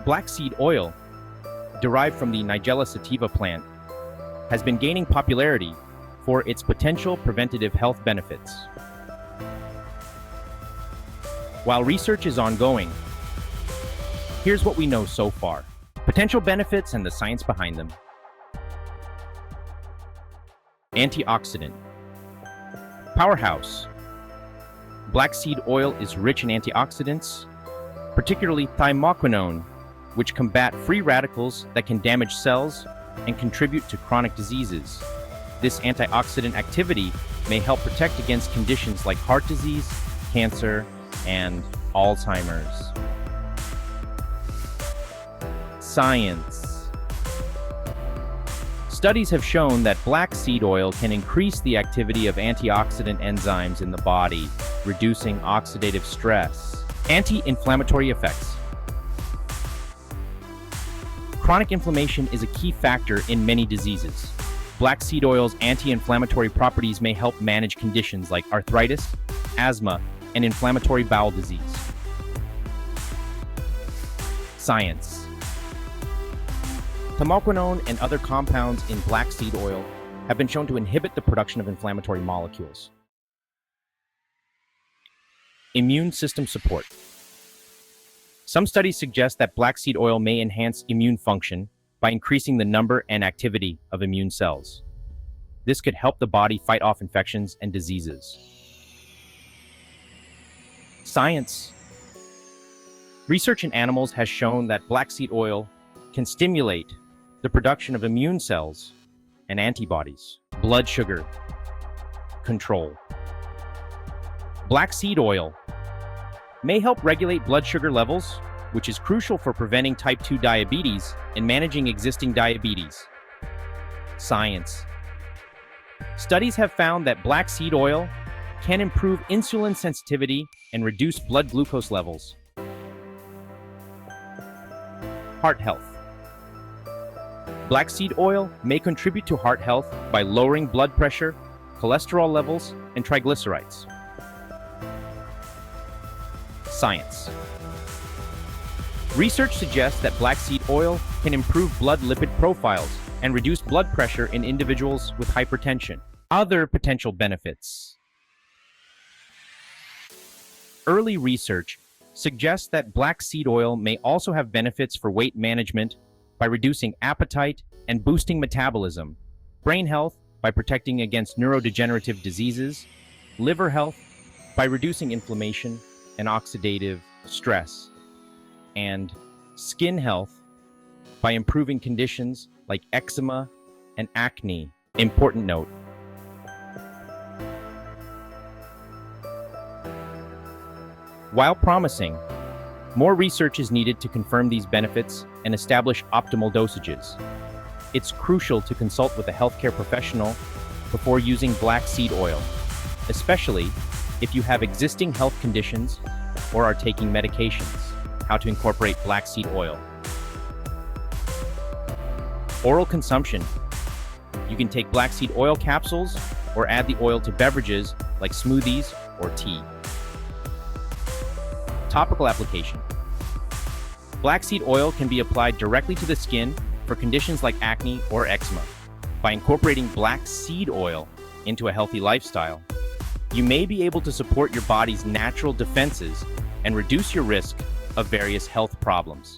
Black seed oil, derived from the Nigella sativa plant, has been gaining popularity for its potential preventative health benefits. While research is ongoing, here's what we know so far. Potential benefits and the science behind them. Antioxidant Powerhouse. Black seed oil is rich in antioxidants, particularly thymoquinone, which combat free radicals that can damage cells and contribute to chronic diseases. This antioxidant activity may help protect against conditions like heart disease, cancer, and Alzheimer's. Science. Studies have shown that black seed oil can increase the activity of antioxidant enzymes in the body, reducing oxidative stress. Anti-inflammatory effects. Chronic inflammation is a key factor in many diseases. Black seed oil's anti-inflammatory properties may help manage conditions like arthritis, asthma, and inflammatory bowel disease. Science. Thymoquinone and other compounds in black seed oil have been shown to inhibit the production of inflammatory molecules. Immune system support. Some studies suggest that black seed oil may enhance immune function by increasing the number and activity of immune cells. This could help the body fight off infections and diseases. Science. Research in animals has shown that black seed oil can stimulate the production of immune cells and antibodies. Blood sugar control. Black seed oil may help regulate blood sugar levels, which is crucial for preventing type 2 diabetes and managing existing diabetes. Science. Studies have found that black seed oil can improve insulin sensitivity and reduce blood glucose levels. Heart health. Black seed oil may contribute to heart health by lowering blood pressure, cholesterol levels, and triglycerides. Science. Research suggests that black seed oil can improve blood lipid profiles and reduce blood pressure in individuals with hypertension. Other potential benefits. Early research suggests that black seed oil may also have benefits for weight management by reducing appetite and boosting metabolism, brain health by protecting against neurodegenerative diseases, liver health by reducing inflammation and oxidative stress, and skin health by improving conditions like eczema and acne. Important note. While promising, more research is needed to confirm these benefits and establish optimal dosages. It's crucial to consult with a healthcare professional before using black seed oil, especially if you have existing health conditions or are taking medications. How to incorporate black seed oil. Oral consumption. You can take black seed oil capsules or add the oil to beverages like smoothies or tea. Topical application. Black seed oil can be applied directly to the skin for conditions like acne or eczema. By incorporating black seed oil into a healthy lifestyle, you may be able to support your body's natural defenses and reduce your risk of various health problems.